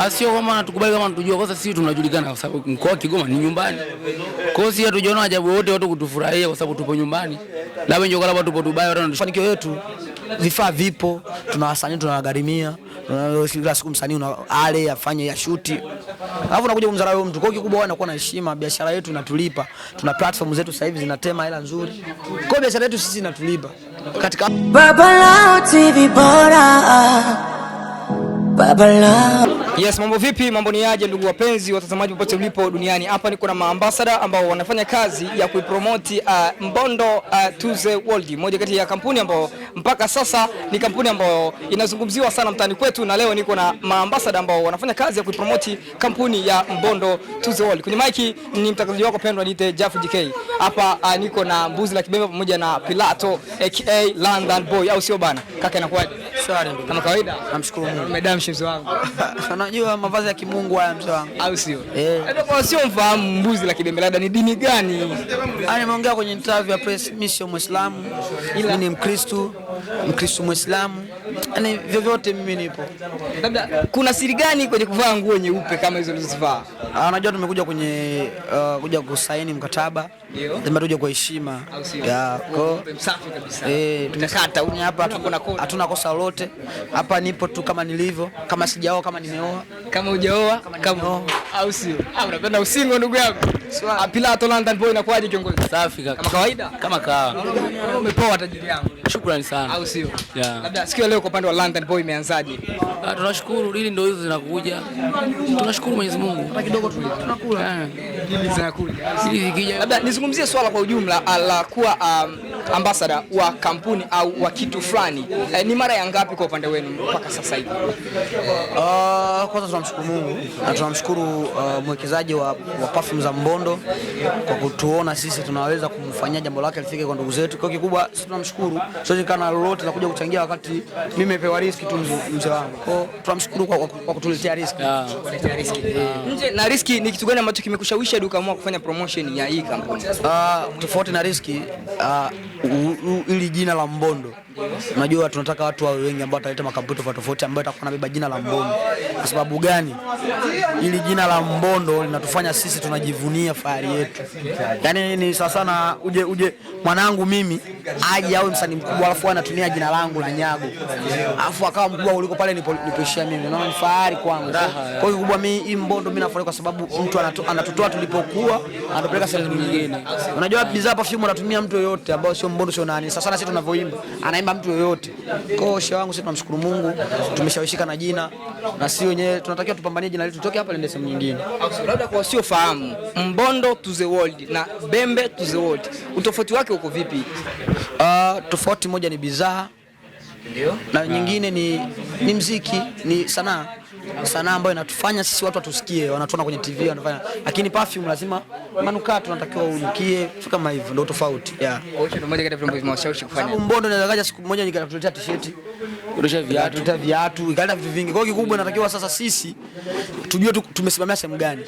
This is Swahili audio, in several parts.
Sio kama tukubali kama tunajua, kwa sababu sisi tunajulikana kwa sababu mkoa wa Kigoma ni nyumbani. Kwa hiyo sisi hatujaona ajabu wote watu kutufurahia kwa sababu tupo nyumbani. Labda ndio kama tupo Dubai watu mafanikio yetu, vifaa vipo, tuna wasanii tunawagharimia. Kila siku msanii ale afanye ya shoot. Alafu unakuja kumdharau mtu. Kwa hiyo kikubwa anakuwa na heshima, biashara yetu inatulipa. Tuna platform zetu sasa hivi zinatema hela nzuri. Kwa hiyo biashara yetu sisi inatulipa. Katika Babalao TV bora. Babalao. Yes, mambo vipi? Mambo ni aje ndugu wapenzi watazamaji popote mlipo duniani. Hapa niko na maambassador ambao wanafanya kazi ya kuipromote Mbondo to the World. Moja kati ya kampuni ambao mpaka sasa ni kampuni ambayo inazungumziwa sana mtaani kwetu, na leo niko na maambassador ambao wanafanya kazi ya kuipromote kampuni ya Mbondo to the World. Kwenye mic ni mtangazaji wako pendwa niite Jafu GK. Hapa niko na Mbuzi la Kibembe pamoja na Pilato aka London Boy, au sio bana? Kaka inakuaje? Shwari ndugu. Kama kawaida. Namshukuru Mungu. Madam Shemzi wangu. Unajua mavazi ya kimungu haya mzee wangu. Au sio? Kwa sio mfahamu Mbuzi la Kibembe labda ni dini gani? Nimeongea kwenye interview ya press, mimi sio Muislamu, ila ni Mkristo Muislamu. Yaani vyovyote mimi nipo. Labda kuna siri gani kwenye kuvaa nguo nyeupe kama hizo ulizovaa? Unajua tumekuja kwenye kuja kusaini mkataba. Ndio. Tumekuja kwa heshima. Ya kwa msafi kabisa. Tumekata hapa hatuna kosa lolote. Hapa nipo tu kama nilivyo, kama sijaoa, kama nimeoa. Kama hujaoa, kama au sio? Unapenda usingo ndugu yangu. Pilato London Boy inakuaje kiongozi? safi kaka. Kama kawaida? Kama kawa. Umepoa tajiri yangu. Shukrani sana. Au sio? Yeah. Labda siku leo kwa upande wa London Boy imeanzaje? Tunashukuru hili ndio hizo zinakuja. Tunashukuru Mwenyezi Mungu. Hata kidogo tu tunakula. Hili zinakuja. Hili zikija. Labda nizungumzie swala kwa ujumla la kuwa ambassador wa kampuni au wa kitu fulani. Ni mara ya ngapi kwa upande wenu mpaka sasa hivi? Kwanza tunamshukuru Mungu na tunamshukuru mwekezaji wa perfume za Mbondo kwa kutuona sisi tunaweza kumfanyia jambo lake lifike kwa ndugu zetu. Kwa kikubwa sisi tunamshukuru. Siwezi kana lolote la kuja kuchangia wakati mimi nimepewa riski tu mzee wangu. Kwa tunamshukuru kwa kutuletea riski. Nje na riski ni kitu gani ambacho kimekushawishi hadi ukaamua kufanya promotion ya hii kampuni? Tofauti na riski, ili jina la Mbondo. Unajua tunataka watu wawe wengi ambao wataleta makampuni tofauti ambayo yatakuwa yanabeba jina la Mbondo. Kwa sababu gani? Ili jina la Mbondo linatufanya sisi tunajivunia fahari yetu. Yaani ni sawa sana uje mwanangu mimi aje awe msanii mkubwa alafu anatumia jina langu la Nyago. Alafu akawa mkubwa kuliko pale nilipoishia mimi. Unaona ni fahari kwangu. Kwa hiyo kubwa mimi hii Mbondo mimi nafurahi kwa sababu mtu anatutoa tulipokuwa anatupeleka sehemu nyingine. Unajua bidhaa perfume anatumia mtu yoyote ambao sio Mbondo sio nani. Sasa sisi tunavyoimba anaimba mtu yoyote. Kwa hiyo shehe wangu sisi tunamshukuru Mungu tumeshawishika na jina na sisi wenyewe tunatakiwa tupambanie jina letu tutoke hapa lende sehemu nyingine. Labda kwa wasio fahamu Mbondo to the World na Bembe to the World utofauti wake uko vipi? Tofauti moja ni bidhaa. Ndio. Na nyingine ni muziki, ni sanaa ambayo inatufanya sisi watu watusikie, wanatuona kwenye TV wanafanya. Lakini perfume lazima manukato tunatakiwa unukie kama hivyo, ndio tofauti. Yeah. Kwa hiyo ndio moja kati ya vitu ambavyo vimewashawishi kufanya. Sababu Mbondo inaweza kaja siku moja nikatuletea t-shirt, kuletea viatu, ikaleta vitu vingi. Kwa hiyo kikubwa inatakiwa sasa sisi tujue tumesimamia sehemu gani.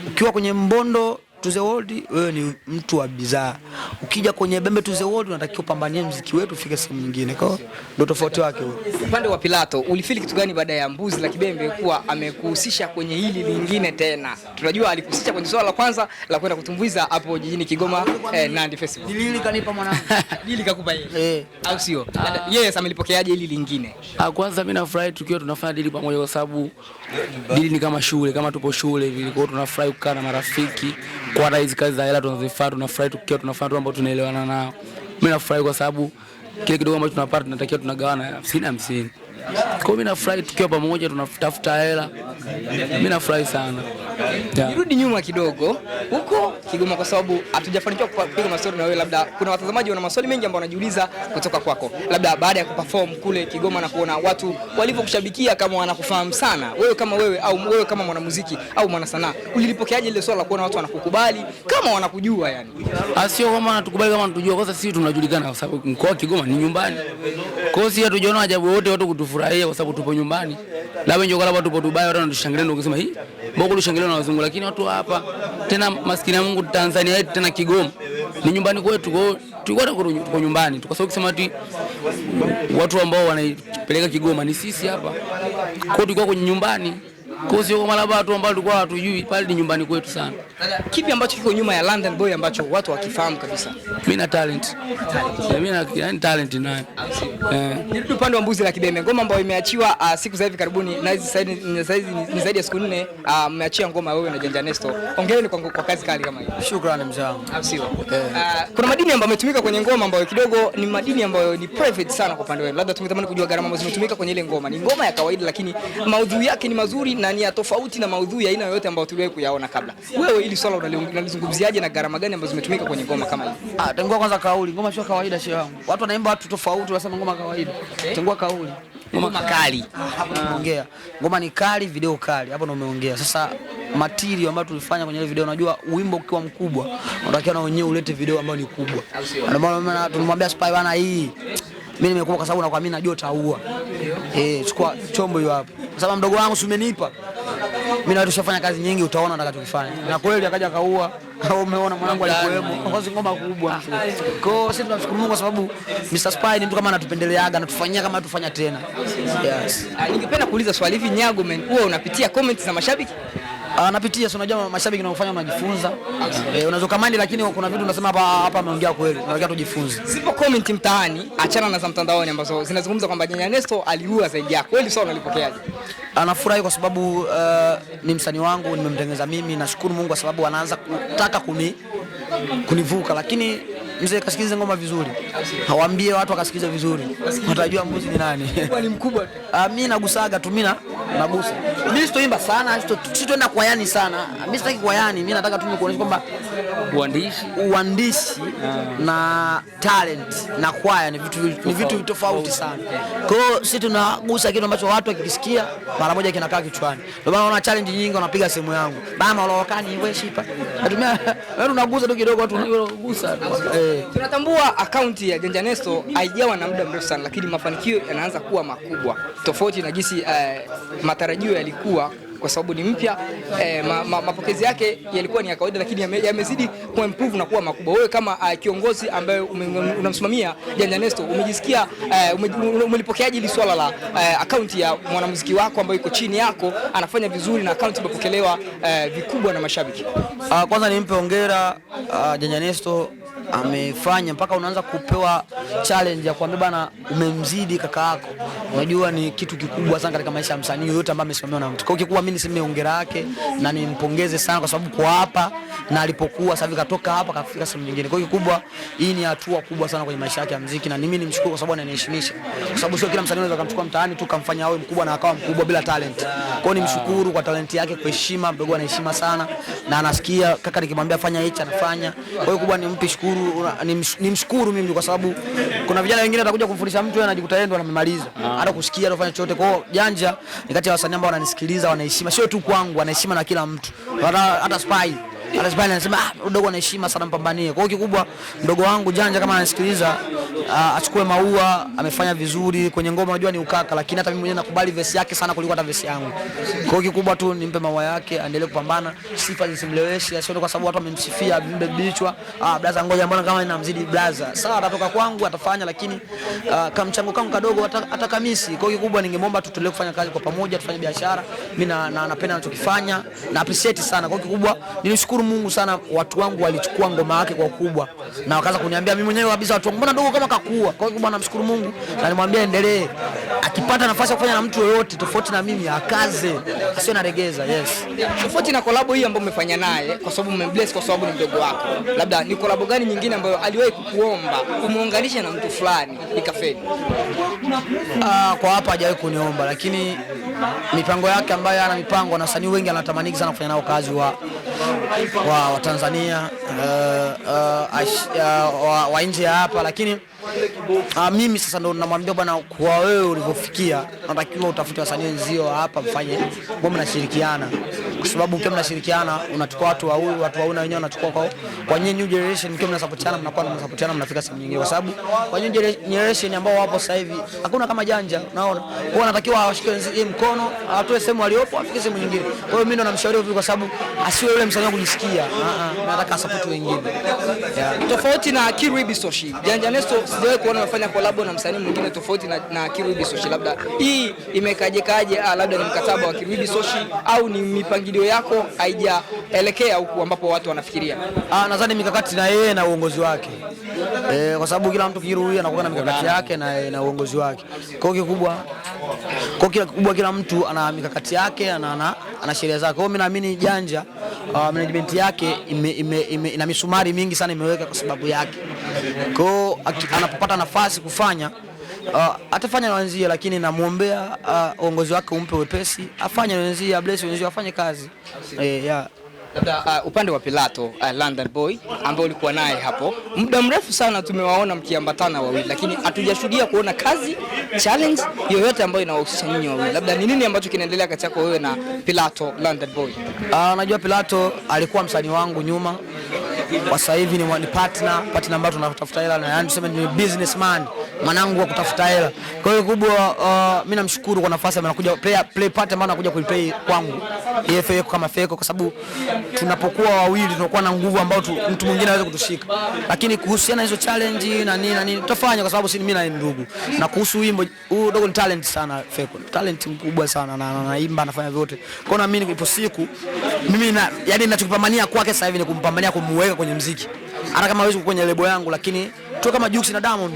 Ukiwa kwenye Mbondo to the World wewe ni mtu wa bidhaa. Ukija kwenye Bembe to the World unatakiwa upambanie muziki wetu ufike sehemu nyingine. Kwa hiyo ndio tofauti wake huo. Upande wa Pilato, ulifeel kitu gani baada ya Mbuzi la Kibembe kuwa amekuhusisha kwenye hili lingine tena? Tunajua alikuhusisha kwenye swala la kwanza la kwenda kutumbuiza hapo jijini Kigoma Nandi Festival. Lili kanipa mwanangu. Lili kakupa yeye. Au sio? Yes, amelipokeaje hili lingine? Kwanza mimi nafurahi tukiwa tunafanya dili pamoja kwa sababu dili ni kama shule, kama tupo shule hivi. Kwa hiyo tunafurahi kukaa na marafiki. Kwa hizi kazi za hela tunazifanya, tunafurahi tukiwa tunafanya tu ambao tunaelewana nao. Mimi nafurahi kwa sababu kile kidogo ambacho tunapata tunatakiwa tunagawana 50-50. Kwa hiyo mimi nafurahi tukiwa pamoja tunatafuta hela. Mimi nafurahi sana. Nirudi nyuma kidogo huko Kigoma kwa sababu hatujafanikiwa kupiga maswali na wewe, labda kuna watazamaji wana maswali mengi ambao wanajiuliza kutoka kwako. Labda baada ya kuperform kule Kigoma na kuona watu walivyokushabikia kama wanakufahamu sana, wewe kama wewe au wewe kama mwanamuziki au mwana sanaa, ulilipokeaje ile swala la kuona watu wanakukubali kama wanakujua yani? Sio kama tukubali kama tunajua, kwa sababu sisi tunajulikana kwa sababu mkoa wa Kigoma ni nyumbani. Kwa hiyo sisi hatujaona ajabu wote watu kutufurahia kwa sababu tupo nyumbani. Labda ndio kama tupo Dubai watu wanatushangilia ndio kusema hii mbona tushangilia na wazungu, lakini watu hapa tena maskini ya Mungu Tanzania yetu tena Kigoma ni nyumbani kwetu. Kwa hiyo tulikuwa tuko nyumbani kwa sababu kusema ati watu ambao wanaipeleka Kigoma ni sisi hapa. Kwa hiyo tulikuwa kwenye nyumbani Kwa hiyo kwa mara watu ambao tulikuwa hatujui pale ni nyumbani kwetu sana. Kipi ambacho kiko nyuma ya London Boy ambacho watu wakifahamu kabisa? Mimi na talent. Mimi na talent nayo. Nirudi upande wa Mbuzi la Kibembe, ngoma ambayo imeachiwa siku za hivi karibuni na hizi ni zaidi ya siku 4, mmeachia ngoma wewe na Janja Nesto. Hongereni kwa kazi kali kama hii. Shukrani mzee wangu. Kuna madini ambayo yametumika kwenye ngoma ambayo kidogo ni madini ambayo ni private sana kwa upande wenu. Labda tungetamani kujua gharama ambazo zimetumika kwenye ile ngoma. Ni ngoma ya kawaida lakini maudhui yake ni mazuri na ni ya tofauti na maudhui ya aina yoyote ambayo tuliwahi kuyaona kabla. Wewe ili swala unalizungumziaje na gharama gani ambazo zimetumika kwenye ngoma kama hii? Tengua kwanza kauli. Ngoma sio kawaida shehe wangu. Watu wanaimba watu tofauti wasema ngoma kawaida. Tengua kauli. Ngoma kali. Hapo umeongea. Ngoma ni kali, video kali. Hapo ndo umeongea. Sasa material ambayo tulifanya kwenye ile video, unajua wimbo ukiwa mkubwa, unatakiwa na wenyewe ulete video ambayo ni kubwa. Ndio maana tulimwambia Spy bana, hii mimi nimekuwa kwa sababu nakwambia najua utaua. Chukua chombo hiyo hapo. Kwa sababu mdogo wangu si umenipa. Mimi na tushafanya kazi nyingi, utaona nataka tukifanya. Na kweli akaja kaua. Umeona mwanangu alikuwemo. Kwa sababu ngoma kubwa. Kwa hiyo sisi tunashukuru Mungu kwa sababu Mr. Spy ni mtu kama anatupendeleaga, anatufanyia kama tufanya tena. Yes. Ningependa kuuliza swali hivi, Nyago man, wewe unapitia comments za mashabiki? Napitia, si unajua mashabiki wanaofanya unajifunza. Unaweza kamandi lakini kuna vitu unasema hapa ameongea kweli. Tunataka tujifunze. Zipo comment mtaani, achana na za mtandaoni ambazo zinazungumza kwamba Janja Nesto aliua zaidi yako. Kweli sawa, unalipokeaje? Anafurahi kwa sababu ni msanii wangu, nimemtengeneza mimi. Nashukuru Mungu kwa sababu anaanza kutaka kunivuka, lakini mzee kasikilize ngoma vizuri. Hawaambie watu akasikilize vizuri. Watajua Mbuzi ni nani. Ni mkubwa. Mimi nagusaga tu, mimi nagusa. Mimi sitoimba sana, sitoenda kwa yani sana. Mimi sitaki kwa yani, mimi nataka tu nikuonyeshe kwamba uandishi na talent na kwaya ni vitu tofauti sana. Kwa hiyo sisi tunagusa kitu ambacho watu wakisikia mara moja kinakaa kichwani. Ndio maana unaona challenge nyingi wanapiga sehemu yangu. Bama ulokani wewe shipa. Natumia wewe unagusa tu kidogo, watu unagusa. Tunatambua akaunti ya Janja Nesto haijawa na muda mrefu sana, lakini mafanikio yanaanza kuwa makubwa tofauti na jinsi matarajio yalikuwa, kwa sababu ni mpya. Mapokezi yake yalikuwa ni ya kawaida, lakini yamezidi kuimprove na kuwa makubwa. Wewe kama kiongozi ambaye unamsimamia Janja Nesto, umejisikia umelipokeaje hili swala la akaunti ya mwanamuziki wako ambaye yuko chini yako anafanya vizuri na akaunti imepokelewa vikubwa na mashabiki? Kwanza nimpe hongera Janja Nesto, amefanya mpaka unaanza kupewa challenge ya kuambia bana umemzidi kaka yako. Unajua ni kitu kikubwa sana katika maisha ya msanii yote ambaye amesimamiwa na mtu. Kwa hiyo kikubwa mimi niseme hongera yake na nimpongeze sana kwa sababu kwa hapa na alipokuwa sasa hivi katoka hapa kafika sehemu nyingine. Kwa hiyo kikubwa hii ni hatua kubwa sana kwenye maisha yake ya muziki, na mimi nimshukuru kwa sababu ananiheshimisha. Kwa sababu sio kila msanii anaweza kumchukua mtaani tu kamfanya awe mkubwa na akawa mkubwa bila talent. Kwa hiyo nimshukuru kwa talent yake, kwa heshima, mdogo anaheshima sana na anasikia kaka nikimwambia fanya hichi anafanya. Kwa hiyo kubwa nimpe shukuru, nimshukuru mimi kwa sababu kuna vijana wengine watakuja kumfundisha mtu yeye anajikuta yeye ndo anamemaliza. Hata kusikia anafanya chochote. Kwa hiyo Janja ni kati ya wasanii ambao wananisikiliza, wanaheshima sio tu kwangu, wanaheshima na kila mtu. Hata Spy anasema mdogo anaheshima sana, mpambanie. Kwa hiyo kikubwa mdogo wangu Janja kama anasikiliza achukue maua, amefanya vizuri kwenye ngoma. Unajua ni ukaka, lakini hata mimi mwenyewe nakubali verse yake sana kuliko hata verse yangu. Kwa hiyo kikubwa tu nimpe maua yake, aendelee kupambana, sifa zisimleweshe, sio kwa sababu watu wamemsifia vimbe bichwa. Blaza ngoja mbona kama inamzidi blaza. Sawa, atatoka kwangu atafanya, lakini kama mchango kangu kadogo atakamisi. Kwa hiyo kikubwa ningemwomba tuendelee kufanya kazi kwa pamoja, tufanye biashara. Mimi napenda anachokifanya na appreciate sana. Kwa hiyo kikubwa nilishukuru Mungu sana, watu wangu walichukua ngoma yake kwa ukubwa na wakaanza kuniambia mimi mwenyewe kabisa, watu wangu mbona dogo kama kakua. Kwa hiyo bwana namshukuru Mungu na nimwambia endelee, akipata nafasi ya kufanya na mtu yoyote tofauti na mimi akaze, asiwe naregeza. Yes. Tofauti na collab hii ambayo umefanya naye, kwa sababu umembless kwa sababu ni mdogo wako, labda ni collab gani nyingine ambayo aliwahi kukuomba umuunganishe na mtu fulani ikafeli? Kwa hapa hajawahi kuniomba, lakini mipango yake ambayo ana mipango na wasanii wengi anatamani sana kufanya nao kazi wa Tanzania wa nje ya hapa, lakini mimi sasa ndo namwambia bwana, kwa wewe ulivyofikia unatakiwa utafute wasanii wenzio hapa mfanye ngoma mnashirikiana, kwa sababu mkiwa mnashirikiana unachukua watu wa huyu na wenyewe wanachukua kwa new generation. Mkiwa mnasapotiana mnasapotiana mnafika sehemu nyingine, kwa sababu kwa new generation ambao wapo sasa hivi hakuna kama Janja, unaona. Kwa anatakiwa awashike wenzio mkono, atoe sehemu waliopo afike sehemu nyingine. Kwa hiyo mimi ndo namshauri hivyo, kwa sababu asiwe yule msanii kujisikia, nataka support wengine. Tofauti na Kiribi Soshi, Janja Nesto sijawahi kuona unafanya collab na msanii mwingine tofauti na Kirubi Soshi. Labda hii imekaje labda ni mkataba wa Kirubi Soshi au ni mipangilio yako haijaelekea huku ambapo watu wanafikiria? Nadhani mikakati na yeye na uongozi wake. Kwa sababu kila mtu Kirubi anakuwa na mikakati yake na uongozi wake. Kwa hiyo kikubwa kila mtu ana mikakati yake, ana sheria zake. Kwa hiyo mimi naamini Janja management yake ina misumari mingi sana imeweka kwa sababu yake. Kwa hiyo anapopata nafasi kufanya atafanya na wenzia, lakini namuombea uongozi wake umpe wepesi, afanye na wenzia, bless wenzia, afanye kazi. Yeah. Labda upande wa Pilato London Boy ambao ulikuwa naye hapo muda mrefu sana, tumewaona mkiambatana wawili, lakini hatujashuhudia kuona kazi challenge yoyote ambayo inawahusisha nyinyi wawili. Labda ni nini ambacho kinaendelea kati yako wewe na Pilato London Boy? Najua Pilato alikuwa msanii wangu nyuma, kwa sasa hivi ni partner ambao tunatafuta hela, na yani tuseme ni businessman, mwanangu wa kutafuta hela. Kwa hiyo kubwa mimi namshukuru kwa nafasi anakuja play part ambayo anakuja kuiplay kwangu yeye kama Feko, kwa sababu tunapokuwa wawili tunakuwa na nguvu ambayo mtu mwingine hawezi kutushika. Lakini kuhusiana hizo challenge na nini tutafanya, kwa sababu si mimi na ndugu. Na kuhusu wimbo huu, dogo ni talent sana Feko, talent mkubwa sana, na anaimba, anafanya vyote. Kwa hiyo naamini ipo siku mimi yani ninachokipambania kwake sasa hivi ni kumpambania kumuweka kwenye muziki. Hata kama hawezi kwenye lebo yangu, lakini tu kama Jux na Diamond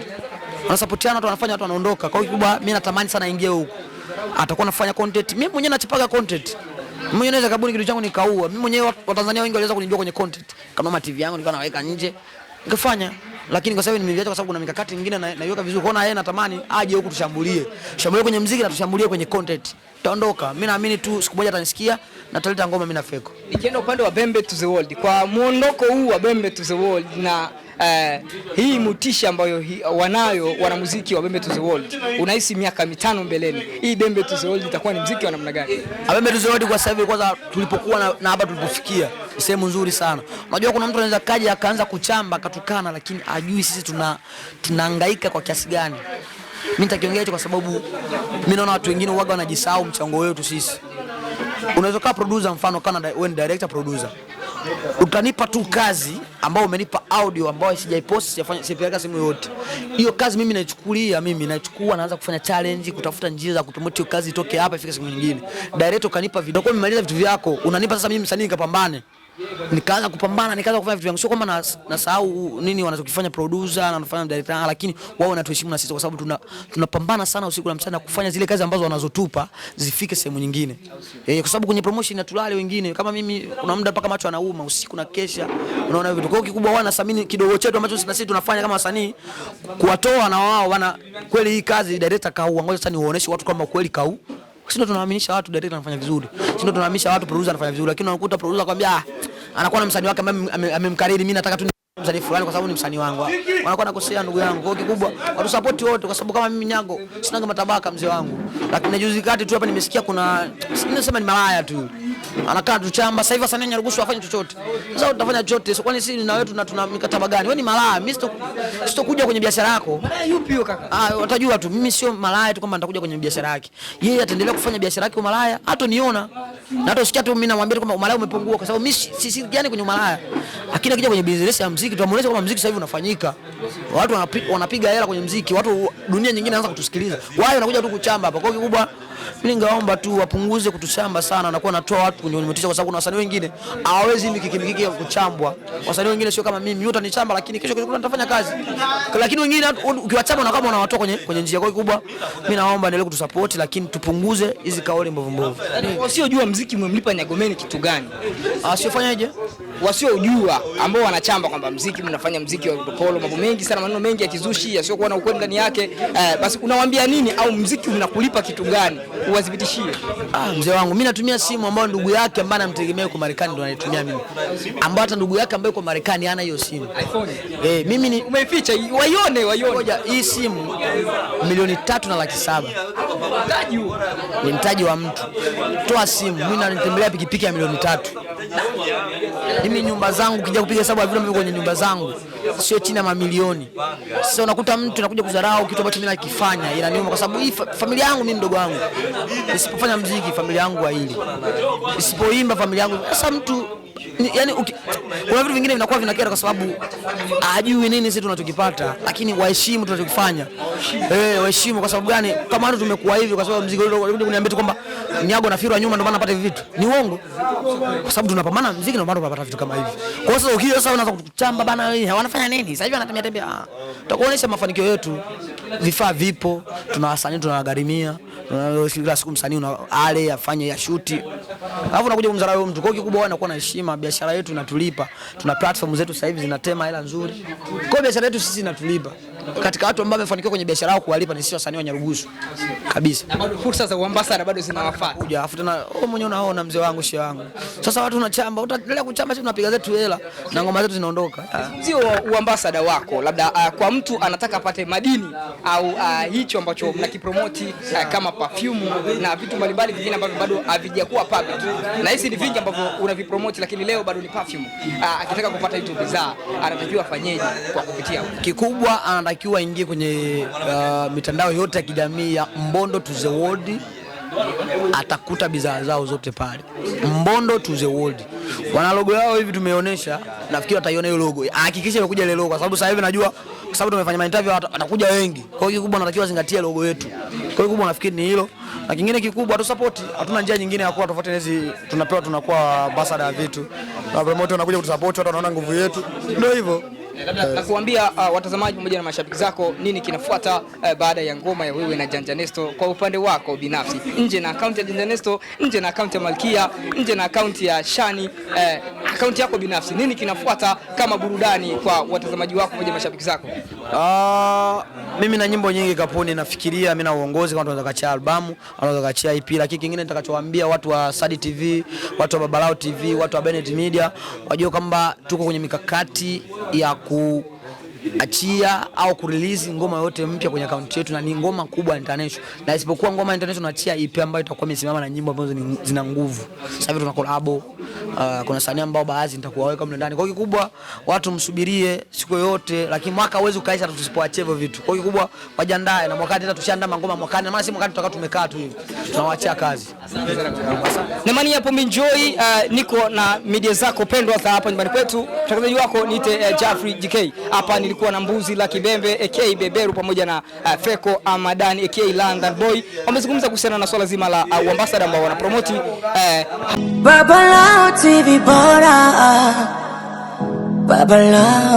wanasupportiana, watu wanafanya, watu wanaondoka. Kwa hiyo kubwa mimi natamani sana aingie huko, atakuwa anafanya content. Mimi mwenyewe nachipaga content, mimi mwenyewe naweza kabuni kitu changu nikaua. Mimi mwenyewe Watanzania wengi waliweza kunijua kwenye content, kama TV yangu nilikuwa naweka nje nikafanya, lakini kwa sababu nimeliacha, kwa sababu kuna mikakati mingine naiweka vizuri. Kwa yeye natamani aje huku tushambulie kwenye muziki na tushambulie kwenye content, taondoka. Mimi naamini tu siku moja atanisikia na tutaleta ngoma mimi na Feko. Ikienda upande wa Bembe to the World, kwa muondoko huu wa Bembe to the World na hii mutisha ambayo wanayo wanamuziki wa Bembe to the World, unahisi miaka 5 mbeleni hii Bembe to the World itakuwa ni muziki wa namna gani? Bembe to the World kwa sasa hivi, kwanza tulipokuwa na hapa tulipofikia sehemu nzuri sana. Unajua kuna mtu anaweza kaja akaanza kuchamba akatukana, lakini ajui sisi tunahangaika kwa kiasi gani. Mimi nitakiongea hicho kwa sababu mimi naona watu wengine huaga wanajisahau mchango wetu sisi. Unaweza kuwa producer, mfano kana wewe ni director producer, utanipa tu kazi ambayo umenipa audio ambayo sijaipost, sijapeleka sehemu yote. Hiyo kazi mimi naichukua naanza kufanya challenge, kutafuta njia za kupromote hiyo kazi itoke hapa ifike sehemu nyingine. Director kanipa video, kwa nimaliza vitu vyako, unanipa sasa mimi msanii nikapambane. Nikaanza kupambana, nikaanza kufanya vitu vyangu. Sio kwamba nasahau nini wanachokifanya producer na wanafanya director, lakini wao wanatuheshimu na sisi, kwa sababu tunapambana sana usiku na mchana kufanya zile kazi ambazo wanazotupa zifike sehemu nyingine. Kwa sababu kwenye promotion inatulale wengine. Kama mimi kuna muda mpaka macho anauma usiku na kesha. Unaona vitu. Kwa hiyo kikubwa wana thamini kidogo chetu ambacho sisi tunafanya kama wasanii, kuwatoa na wao wana kweli hii kazi director kaua. Ngoja sasa niwaoneshe watu kama kweli kau. Sisi ndo tunaaminisha watu director anafanya vizuri. Sisi ndo tunaaminisha watu producer anafanya vizuri, lakini unakuta producer akwambia anakuwa na msanii wake ambaye amemkariri, mimi nataka tu msanii fulani kwa sababu ni msanii wangu. Wanakuwa nakosea ndugu yangu. Kwa hiyo kikubwa watu support wote, kwa sababu kama mimi Nyago sina matabaka mzee wangu. Lakini juzi kati tu hapa nimesikia kuna ninasema ni malaya tu. Anakaa tu chamba. Sasa hivi wasanii wanaruhusu wafanye chochote. Sasa utafanya chochote. So kwani sisi na wewe tuna mikataba gani? Wewe ni malaya. Mimi sitokuja kwenye biashara yako. Yupi huyo kaka? Watajua tu. Mimi sio malaya tu kwamba nitakuja kwenye biashara yake. Yeye ataendelea kufanya biashara yake malaya. Hata niona. Na hata usikia tu mimi namwambia kwamba malaya umepungua, kwa sababu mimi si gani kwenye malaya. Lakini akija kwenye business ya muziki tutamuonesha kwamba muziki sasa hivi unafanyika. Watu wanapiga hela kwenye muziki. Watu dunia nyingine inaanza kutusikiliza. Wao wanakuja tu kuchamba hapa. Kwa hiyo kikubwa mimi ningeomba tu wapunguze kutuchamba sana na kuwa natoa watu kwenye motisha, kwa sababu kuna wasanii wengine hawawezi mikiki ya kuchambwa. Wasanii wengine sio kama mimi, yote ni chamba, lakini kesho kuna nitafanya kazi. Lakini wengine ukiwachamba na kama unawatoa kwenye njia. Kwa hiyo kubwa mimi naomba endelee kutusupport, lakini tupunguze hizi kauli mbovu. Wasiojua muziki umemlipa Nyagomeni kitu gani? Asiyofanyaje? Wasiojua ambao wanachamba kwamba muziki mnafanya muziki wa utopolo, mambo mengi sana, maneno mengi ya kizushi yasiokuwa na ukweli ndani yake. Basi unawaambia nini, au muziki unakulipa kitu gani? Uwadhibitishie. Mzee wangu mimi natumia simu ambayo ndugu yake ambaye anamtegemea yuko Marekani ndo anaitumia mimi. Ambapo hata ndugu yake ambaye yuko Marekani hana hiyo simu. iPhone. Mimi ni umeificha waione. Ngoja, hii simu $3,700,000. Mtaji huo. Ni mtaji wa mtu. Toa simu, mimi natembelea pikipiki ya $3,000,000. Mimi nyumba zangu kija kupiga hesabu ya vile ambavyo kwenye nyumba zangu sio chini ya mamilioni. Sasa unakuta mtu anakuja kudharau kitu ambacho mimi nakifanya, inaniuma kwa sababu hii familia yangu mimi mdogo wangu. Nisipofanya muziki familia yangu haili. Nisipoimba familia yangu. Sasa mtu yani kuna vitu vingine vinakuwa vinakera kwa sababu hajui nini sisi tunachokipata, lakini waheshimu tunachokifanya. Waheshimu kwa sababu gani? Kama watu tumekuwa hivi kwa sababu muziki ule kuniambia tu kwamba Nyago na Firwa nyuma ndio maana napata hivi vitu. Ni uongo. Kwa sababu tunapambana muziki ndio maana tunapata vitu kama hivi. Kwa hiyo sasa unaanza kuchamba bana, wewe wanafanya nini? Sasa hivi wanatemea tembea. Tutakuonesha mafanikio yetu. Vifaa vipo, tuna wasanii tunawagharimia. Kila siku msanii ale afanye ya shoot. Alafu unakuja kumdharau mtu. Kwa hiyo kikubwa anakuwa na heshima, biashara yetu inatulipa. Tuna platform zetu sasa hivi zinatema hela nzuri. Kwa hiyo biashara yetu sisi inatulipa. Katika watu ambao wamefanikiwa kwenye biashara yao kuwalipa ni sisi wasanii wa Nyarugusu. Kabisa. Na bado fursa za uambassador bado zinawafuata. Kuja afu tena wewe mwenyewe unaona mzee wangu shehe wangu. Sasa watu unachamba, utaendelea kuchamba sisi tunapiga zetu hela na ngoma zetu zinaondoka. Sio uambassador wako labda kwa mtu anataka apate madini au hicho ambacho mnakipromote kama perfume na vitu mbalimbali vingine ambavyo bado havijakuwa public. Na hizi ni vingi ambavyo unavipromote lakini leo bado ni perfume. Akitaka kupata hizo bidhaa anatakiwa afanyeje kwa kupitia? Kikubwa anatakiwa ingie kwenye mitandao yote ya kijamii ya Mbondo to the World, atakuta bidhaa zao zote pale. Mbondo to the World. Wana logo yao hivi tumeonyesha, nafikiri wataiona hiyo logo. Hakikisha imekuja ile logo kwa sababu sasa hivi najua kwa sababu tumefanya interview atakuja wengi. Kwa hiyo kikubwa anatakiwa zingatie logo yetu. Kwa hiyo kikubwa nafikiri ni hilo. Na kingine kikubwa tu support, hatuna njia nyingine ya kuwa tofauti na hizi tunapewa, tunakuwa ambassador ya vitu. Na promoter wanakuja kutusupport, watu wanaona nguvu yetu. Ndio hivyo. Na kuambia watazamaji pamoja na mashabiki zako nini kinafuata baada ya ngoma ya wewe na Janja Nesto kwa upande wako binafsi, nje na account ya Janja Nesto, nje na account ya Malkia, nje na account ya Shani, account yako binafsi, nini kinafuata kama burudani kwa watazamaji wako pamoja na mashabiki zako? Mimi na nyimbo nyingi kapuni, nafikiria mimi na uongozi kama tunaweza kuachia albamu, tunaweza kuachia EP, lakini kingine nitakachowaambia watu wa Sadi TV, watu wa Babalao TV, watu wa Bennett Media wajue kwamba tuko kwenye mikakati ya kuachia au kurelease ngoma yote mpya kwenye account yetu, na ni ngoma kubwa international. Na isipokuwa ngoma international, tunachia EP ambayo itakuwa imesimama na nyimbo ambazo zina nguvu. Sasa hivi tuna collab, kuna sanii ambao baadhi nitakuwaweka mle ndani. Kwa hiyo kikubwa watu msubirie siku yote, lakini mwaka hauwezi ukaisha tusipoachia hivyo vitu. Kwa hiyo kikubwa wajiandae na mwakani, hata tushaandaa ngoma mwakani, maana si mwakani tutakaa tumekaa tu hivi. Tunawaachia kazi. Na mani hapo enjoy, niko na media zako pendwa hapa nyumbani kwetu. Mtangazaji wako niite Jeffrey GK. Hapa nilikuwa na Mbuzi la Kibembe aka Beberu pamoja na Feko Amadani aka London Boy. Wamezungumza kuhusiana na swala zima la ambassador ambao wanapromote Babalao TV bora. Babalao